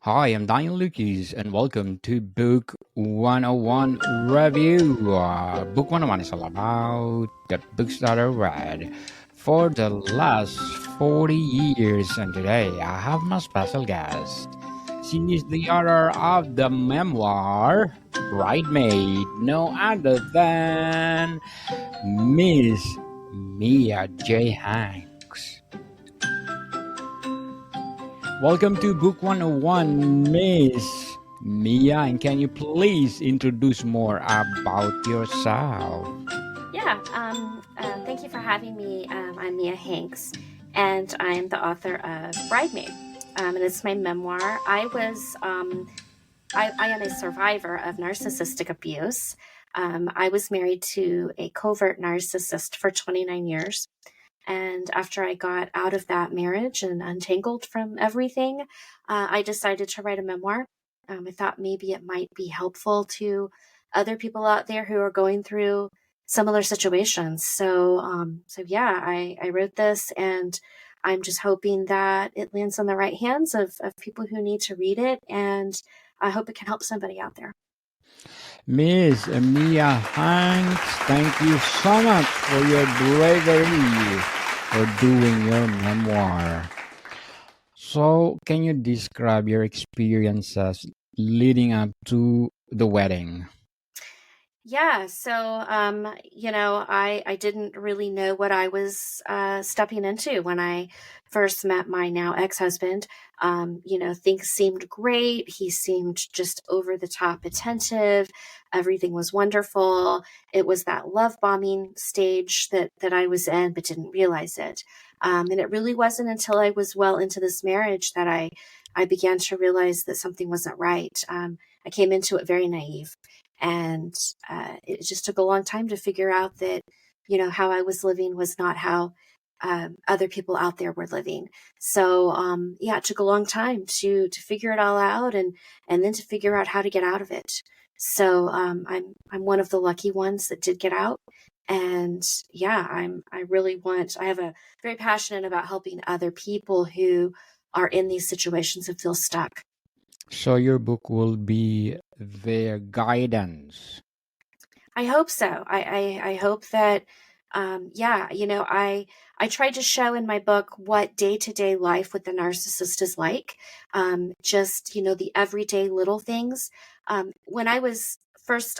Hi, I'm Daniel Lucas, and welcome to Book 101 Review. Book 101 is all about the books that I read for the last 40 years, and today I have my special guest. She is the author of the memoir Bridemaid, no other than Miss Mia J. Hanks. Welcome to Book 101, Miss Mia, and can you please introduce more about yourself? Thank you for having me. I'm Mia Hanks, and I'm the author of Bridemaid, and it's my memoir. I am a survivor of narcissistic abuse. I was married to a covert narcissist for 29 years. And after I got out of that marriage and untangled from everything, I decided to write a memoir. I thought maybe it might be helpful to other people out there who are going through similar situations. I wrote this, and I'm just hoping that it lands on the right hands of people who need to read it. And I hope it can help somebody out there. Miss Mia Hanks, thank you so much for your bravery for doing your memoir. So, can you describe your experiences leading up to the wedding? I didn't really know what I was stepping into when I first met my now ex-husband. Things seemed great. He seemed just over the top attentive. Everything was wonderful. It was that love bombing stage that I was in, but didn't realize it. And it really wasn't until I was well into this marriage that I began to realize that something wasn't right. I came into it very naive. And it just took a long time to figure out that, how I was living was not how other people out there were living. It took a long time to figure it all out, and then to figure out how to get out of it. I'm one of the lucky ones that did get out. And I have a very passionate about helping other people who are in these situations and feel stuck. So, your book will be their guidance. I hope so. I hope that, I tried to show in my book what day to day life with the narcissist is like. The everyday little things. When I was first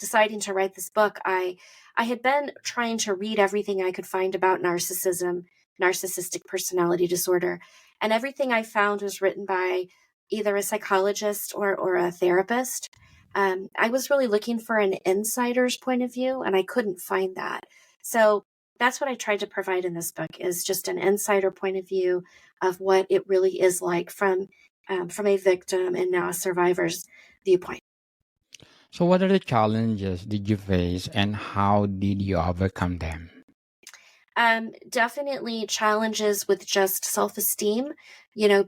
deciding to write this book, I had been trying to read everything I could find about narcissism, narcissistic personality disorder, and everything I found was written by either a psychologist or a therapist. I was really looking for an insider's point of view, and I couldn't find that. So that's what I tried to provide in this book, is just an insider point of view of what it really is like from a victim and now a survivor's viewpoint. So, what are the challenges did you face, and how did you overcome them? Definitely challenges with just self-esteem,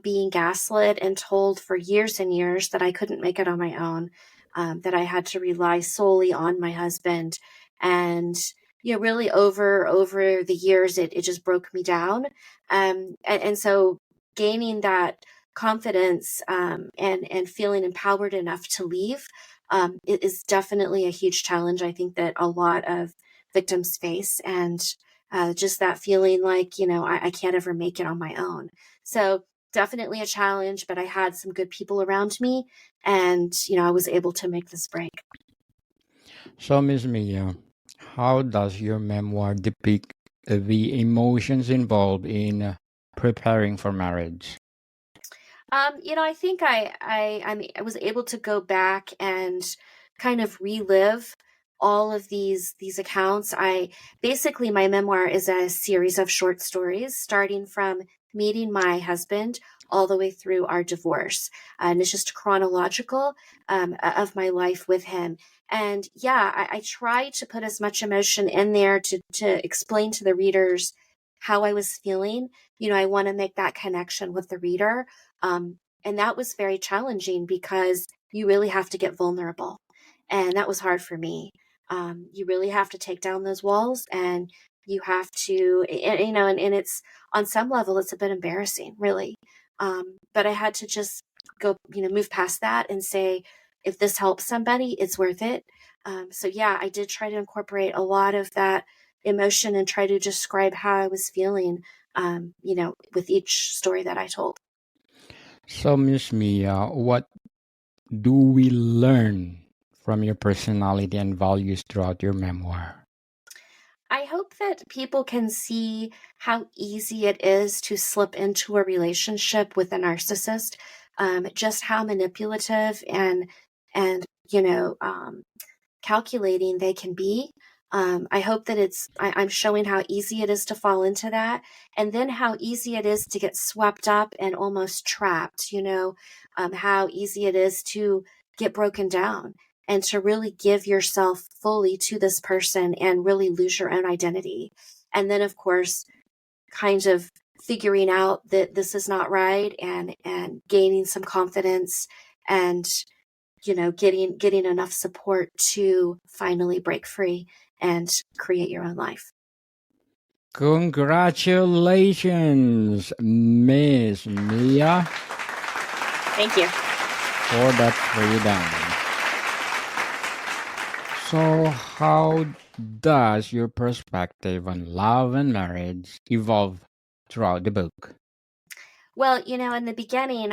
being gaslit and told for years and years that I couldn't make it on my own, that I had to rely solely on my husband. And, really over the years, it just broke me down. And so gaining that confidence, and feeling empowered enough to leave, it is definitely a huge challenge. I think that a lot of victims face. And just that feeling like, I can't ever make it on my own. So definitely a challenge, but I had some good people around me, and, I was able to make this break. So, Miss Mia, how does your memoir depict the emotions involved in preparing for marriage? I think I was able to go back and kind of relive all of these accounts. I basically, my memoir is a series of short stories, starting from meeting my husband all the way through our divorce, and it's just chronological of my life with him. And I try to put as much emotion in there to explain to the readers how I was feeling. I want to make that connection with the reader. And that was very challenging because you really have to get vulnerable. And that was hard for me. You really have to take down those walls, and you have to, and it's on some level, it's a bit embarrassing, really. But I had to just move past that and say, if this helps somebody, it's worth it. So yeah, I did try to incorporate a lot of that emotion and try to describe how I was feeling, with each story that I told. So, Miss Mia, what do we learn from your personality and values throughout your memoir? I hope that people can see how easy it is to slip into a relationship with a narcissist, just how manipulative and calculating they can be. I hope that I'm showing how easy it is to fall into that, and then how easy it is to get swept up and almost trapped, how easy it is to get broken down and to really give yourself fully to this person and really lose your own identity. And then, of course, kind of figuring out that this is not right and gaining some confidence and getting enough support to finally break free and create your own life. Congratulations, Miss Mia, Thank you. for that freedom. So, how does your perspective on love and marriage evolve throughout the book? Well, in the beginning,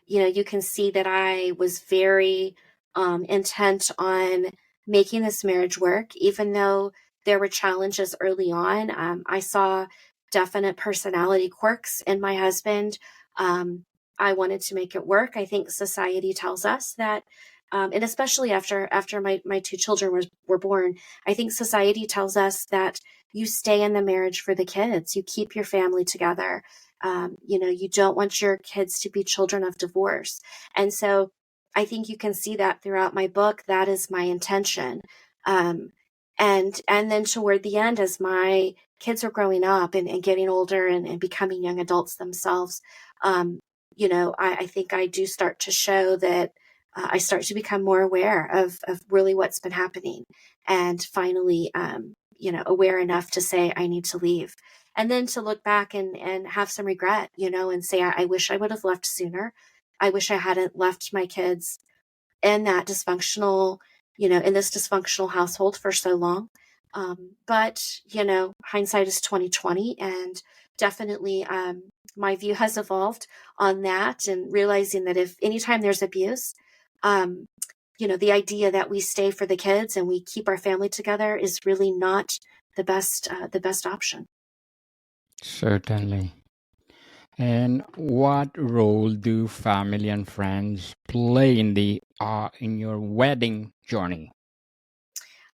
you can see that I was very intent on making this marriage work, even though there were challenges early on. I saw definite personality quirks in my husband. I wanted to make it work. I think society tells us that, and especially after my two children were born, I think society tells us that you stay in the marriage for the kids, you keep your family together. You don't want your kids to be children of divorce. And so I think you can see that throughout my book. That is my intention. Um, and then toward the end, as my kids are growing up and getting older and becoming young adults themselves, I think I do start to show that I start to become more aware of really what's been happening and finally, aware enough to say, I need to leave. And then to look back and have some regret, and say, I wish I would have left sooner. I wish I hadn't left my kids in that dysfunctional, in this dysfunctional household for so long. But hindsight is 2020, and definitely my view has evolved on that, and realizing that if anytime there's abuse, um, the idea that we stay for the kids and we keep our family together is really not the best option. Certainly. And what role do family and friends play in your wedding journey?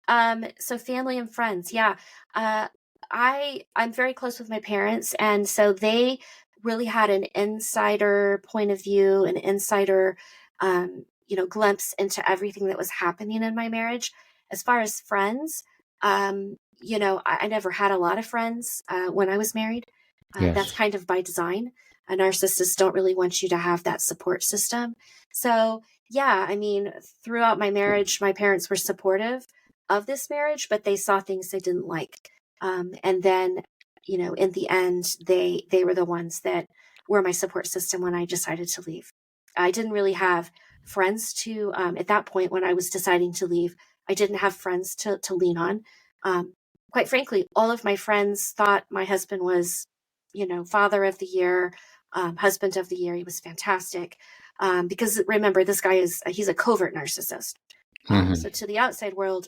So family and friends, yeah. Uh, I'm very close with my parents, and so they really had an insider point of view, an insider, glimpse into everything that was happening in my marriage. As far as friends, I never had a lot of friends when I was married. That's Yes. kind of by design. Narcissists don't really want you to have that support system. So, yeah, I mean, throughout my marriage, my parents were supportive of this marriage, but they saw things they didn't like. And then, in the end, they were the ones that were my support system when I decided to leave. I didn't really have friends to at that point when I was deciding to leave. I didn't have friends to lean on. Um, Quite frankly, all of my friends thought my husband was, father of the year, husband of the year. He was fantastic. Because remember, this guy he's a covert narcissist. So Mhm. to the outside world,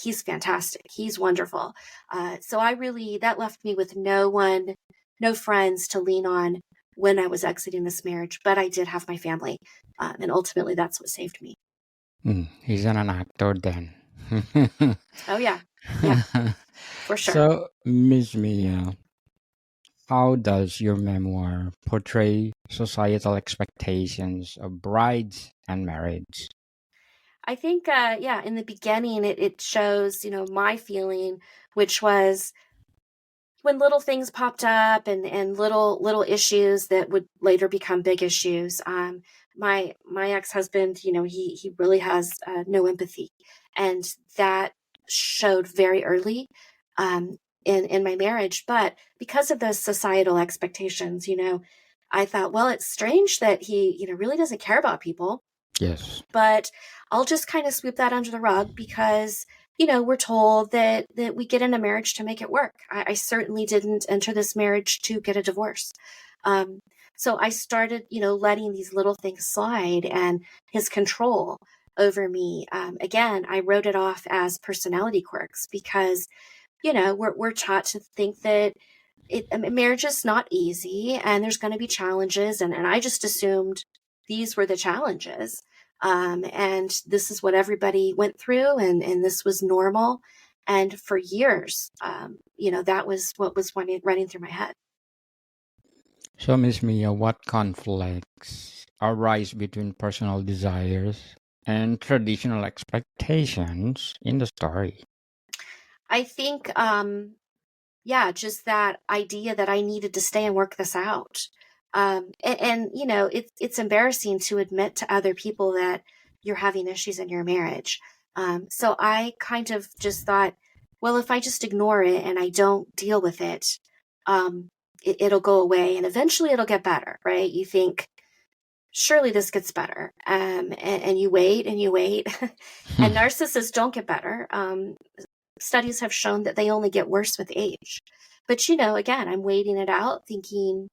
he's fantastic. He's wonderful. So that left me with no friends to lean on when I was exiting this marriage, but I did have my family. And ultimately that's what saved me. He's an actor then. Oh yeah. Yeah, for sure. So, Miss Mia, how does your memoir portray societal expectations of brides and marriage? I think, yeah, in the beginning, it shows, my feeling, which was when little things popped up and little issues that would later become big issues. My ex-husband, he really has no empathy, and that showed very early in my marriage. But because of those societal expectations, I thought, well, it's strange that he, really doesn't care about people, Yes. but I'll just kind of sweep that under the rug because, we're told that we get in a marriage to make it work. I certainly didn't enter this marriage to get a divorce. Um, so I started, letting these little things slide, and his control over me. Again, I wrote it off as personality quirks because, we're taught to think that marriage is not easy and there's going to be challenges. And I just assumed these were the challenges. And this is what everybody went through, and this was normal. And for years, that was what was running through my head. So, Miss Mia, what conflicts arise between personal desires and traditional expectations in the story? I think, yeah, just that idea that I needed to stay and work this out. And it's embarrassing to admit to other people that you're having issues in your marriage. So I kind of just thought, well, if I just ignore it and I don't deal with it, it'll go away and eventually it'll get better, right? You think, surely this gets better. And you wait and you wait. And narcissists don't get better. Studies have shown that they only get worse with age. But again, I'm waiting it out, thinking,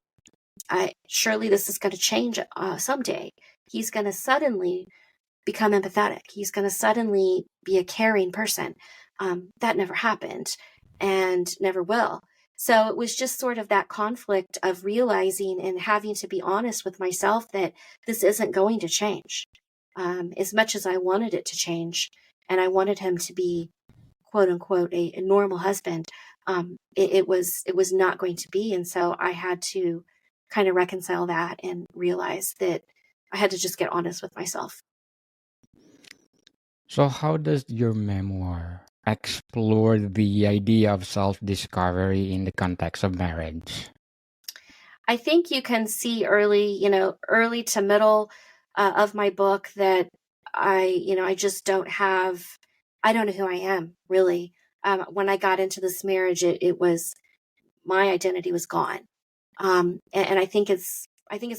surely this is going to change someday. He's going to suddenly become empathetic. He's going to suddenly be a caring person. That never happened and never will. So it was just sort of that conflict of realizing and having to be honest with myself that this isn't going to change. As much as I wanted it to change, and I wanted him to be, quote unquote, a normal husband, it was not going to be. And so I had to kind of reconcile that and realize that I had to just get honest with myself. So, how does your memoir explore the idea of self discovery in the context of marriage? I think you can see early to middle of my book that I just I don't know who I am really. When I got into this marriage, it was, my identity was gone. And I think it's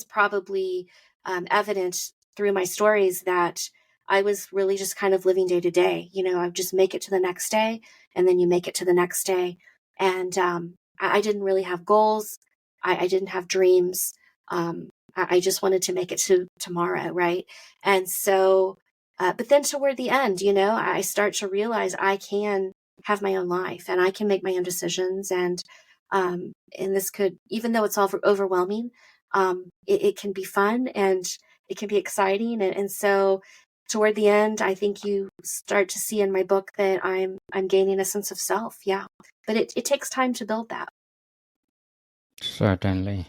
probably evident through my stories that I was really just kind of living day to day. I would just make it to the next day, and then you make it to the next day. And I didn't really have goals. I didn't have dreams. I just wanted to make it to tomorrow, right? And so, but then toward the end, I start to realize I can have my own life and I can make my own decisions. And this could, even though it's all overwhelming, it can be fun and it can be exciting. And so toward the end, I think you start to see in my book that I'm gaining a sense of self. Yeah. But it takes time to build that. Certainly.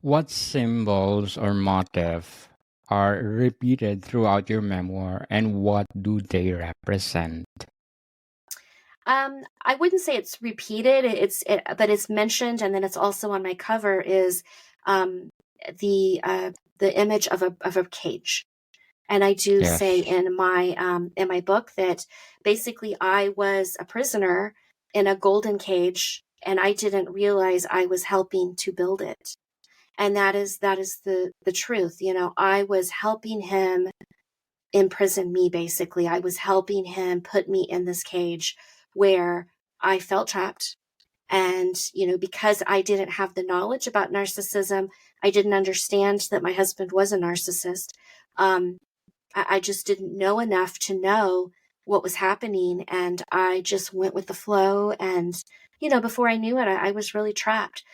What symbols or motif are repeated throughout your memoir, and what do they represent? I wouldn't say it's repeated. But it's mentioned, and then it's also on my cover is um, the image of a cage. And I do say Yes. in my book that basically I was a prisoner in a golden cage, and I didn't realize I was helping to build it. And that is the truth. I was helping him imprison me, basically. I was helping him put me in this cage where I felt trapped. And, because I didn't have the knowledge about narcissism, I didn't understand that my husband was a narcissist. Um, I just didn't know enough to know what was happening. And I just went with the flow. And, before I knew it, I was really trapped.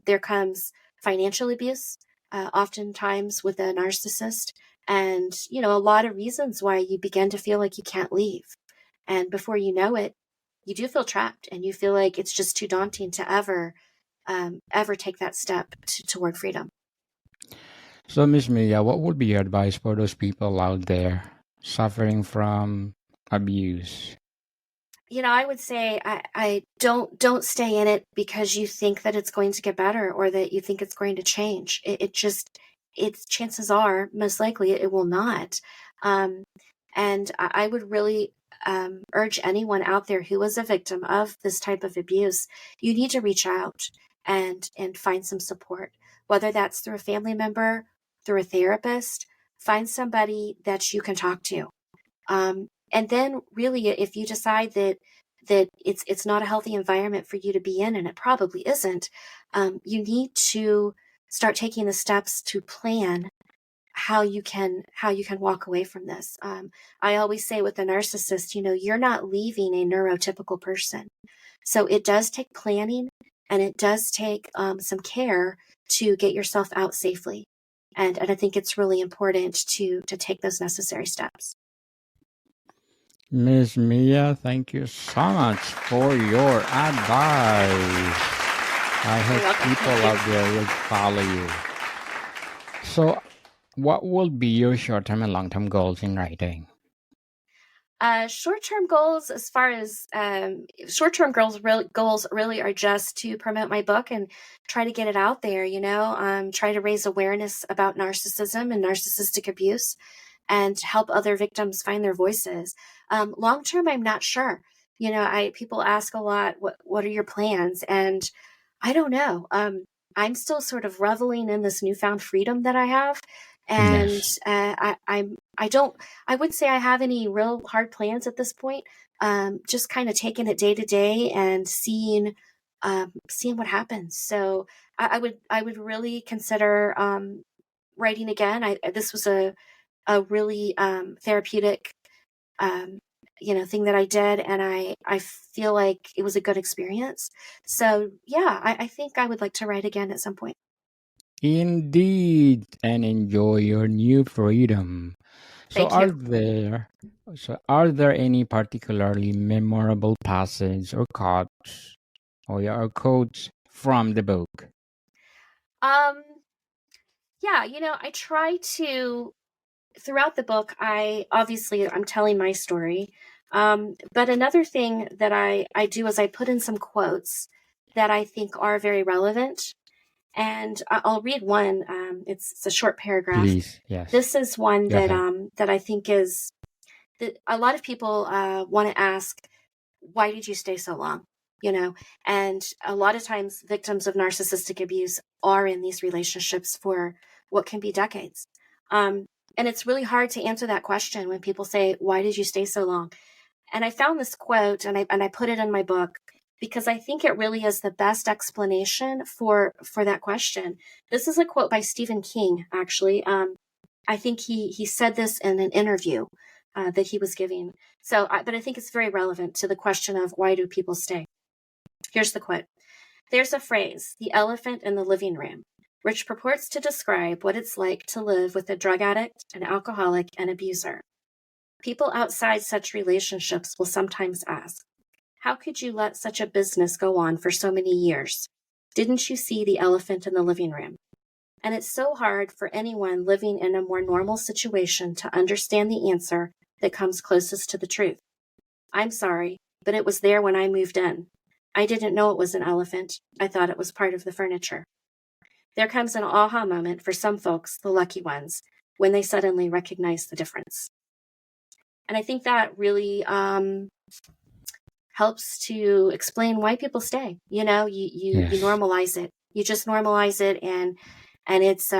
There comes financial abuse, oftentimes with a narcissist. And, a lot of reasons why you begin to feel like you can't leave. And before you know it, you do feel trapped and you feel like it's just too daunting to ever take that step toward freedom. So, Miss Mia, what would be your advice for those people out there suffering from abuse? I would say I don't stay in it because you think that it's going to get better or that you think it's going to change. It's chances are most likely it will not. Um, and I would really urge anyone out there who is a victim of this type of abuse, you need to reach out and find some support. whether that's through a family member, through a therapist. Find somebody that you can talk to. And then really, if you decide that it's not a healthy environment for you to be in, and it probably isn't, you need to start taking the steps to plan how you can walk away from this. I always say with a narcissist, you're not leaving a neurotypical person. So it does take planning, and it does take some care to get yourself out safely. And I think it's really important to take those necessary steps. Miss Mia, thank you so much for your advice. I You're hope welcome. people Thank you. out there will follow you. So, what will be your short-term and long-term goals in writing? Short-term goals, as far as short-term goals really are just to promote my book and try to get it out there, try to raise awareness about narcissism and narcissistic abuse and help other victims find their voices. Long-term, I'm not sure. People ask a lot, what are your plans? And I don't know. I'm still sort of reveling in this newfound freedom that I have. And Yes. I wouldn't say I have any real hard plans at this point. Just kind of taking it day to day and seeing what happens. So I would really consider writing again. This was a really therapeutic thing that I did, and I feel like it was a good experience. So yeah, I think I would like to write again at some point. Indeed, and enjoy your new freedom. So Thank you. are there any particularly memorable passage or quotes from the book? Um, yeah, I try to throughout the book. I'm telling my story. But another thing that I do is I put in some quotes that I think are very relevant. And I'll read one. It's a short paragraph. Please, yes. This is one Go ahead. that I think is that a lot of people want to ask, why did you stay so long? And a lot of times victims of narcissistic abuse are in these relationships for what can be decades. And it's really hard to answer that question when people say, why did you stay so long? And I found this quote, and I put it in my book because I think it really is the best explanation for that question. This is a quote by Stephen King, actually. I think he said this in an interview that he was giving. But I think it's very relevant to the question of why do people stay. Here's the quote. There's a phrase, the elephant in the living room, which purports to describe what it's like to live with a drug addict, an alcoholic, and abuser. People outside such relationships will sometimes ask, how could you let such a business go on for so many years? Didn't you see the elephant in the living room? And it's so hard for anyone living in a more normal situation to understand the answer that comes closest to the truth. I'm sorry, but it was there when I moved in. I didn't know it was an elephant. I thought it was part of the furniture. There comes an aha moment for some folks, the lucky ones, when they suddenly recognize the difference. And I think that really helps to explain why people stay. You Yes. normalize it. You just normalize it, and it's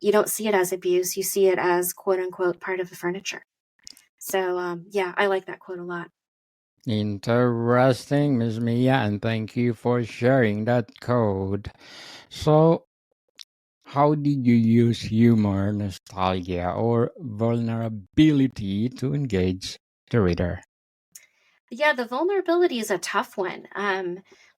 you don't see it as abuse. You see it as quote unquote part of the furniture. So yeah, I like that quote a lot. Interesting, Miss Mia, and thank you for sharing that code. So, how did you use humor, nostalgia, or vulnerability to engage the reader? Yeah, the vulnerability is a tough one.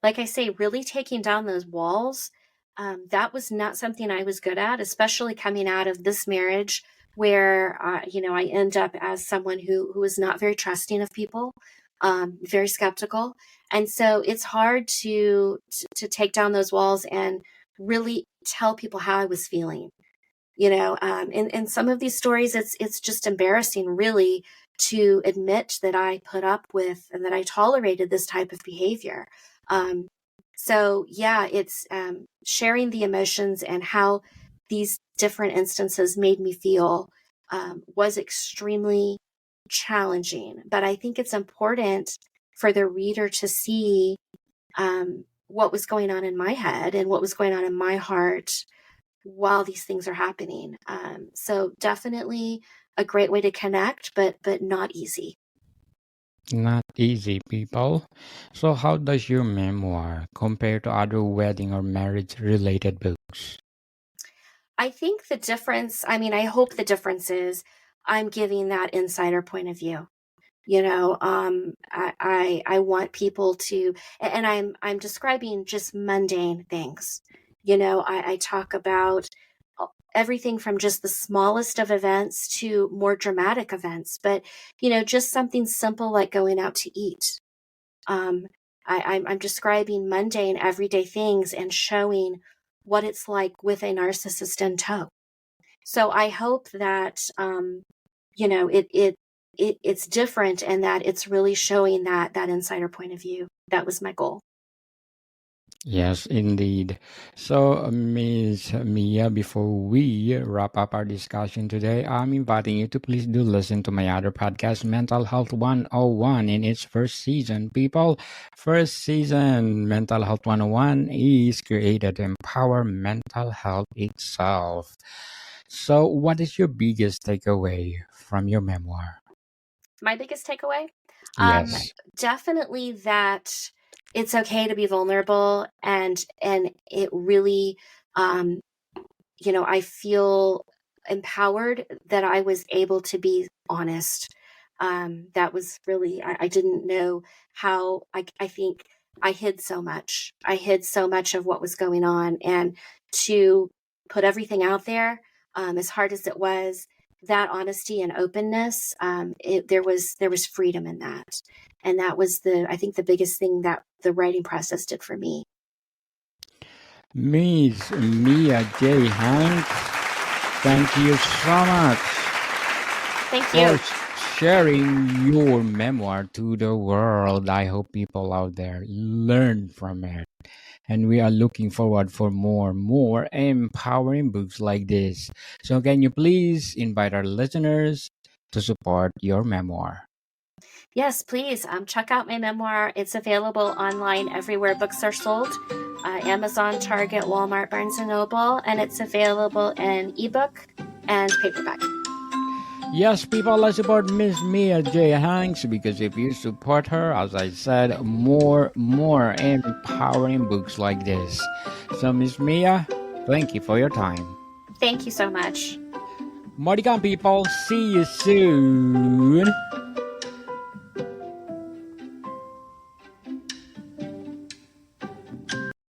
Like I say, really taking down those walls, that was not something I was good at, especially coming out of this marriage where, I end up as someone who is not very trusting of people, very skeptical. And so it's hard to take down those walls and really tell people how I was feeling. In some of these stories, it's just embarrassing, really, to admit that I put up with and that I tolerated this type of behavior. So yeah, it's sharing the emotions and how these different instances made me feel was extremely challenging. But I think it's important for the reader to see what was going on in my head and what was going on in my heart while these things are happening. So definitely a great way to connect, but not easy. Not easy, people. So, how does your memoir compare to other wedding or marriage related books? I think the difference, I mean, I hope the difference is I'm giving that insider point of view. I want people to, and I'm describing just mundane things. I talk about everything from just the smallest of events to more dramatic events, but just something simple like going out to eat. Um, I'm describing mundane, everyday things and showing what it's like with a narcissist in tow. So I hope that you know it's different and that it's really showing that insider point of view. That was my goal. Yes, indeed. So, Miss Mia, before we wrap up our discussion today, I'm inviting you to please do listen to my other podcast, Mental Health 101, in its first season. People, first season, Mental Health 101 is created to empower mental health itself. So, what is your biggest takeaway from your memoir? My biggest takeaway, um, Yes. definitely that it's okay to be vulnerable, and it really, um, I feel empowered that I was able to be honest. That was really, I didn't know how, I think I hid so much. I hid so much of what was going on. And to put everything out there, as hard as it was, that honesty and openness, there was freedom in that. And that was I think the biggest thing that the writing process did for me. Miss Mia J. Hanks, thank you so much Thank for you. sharing your memoir to the world. I hope people out there learn from it. And we are looking forward for more empowering books like this. So can you please invite our listeners to support your memoir? Yes, please check out my memoir. It's available online everywhere books are sold, Amazon, Target, Walmart, Barnes and Noble, and it's available in ebook and paperback. Yes, people, let's support Miss Mia J. Hanks because if you support her, as I said, more empowering books like this. So, Miss Mia, thank you for your time. Thank you so much. Mardigan people, see you soon.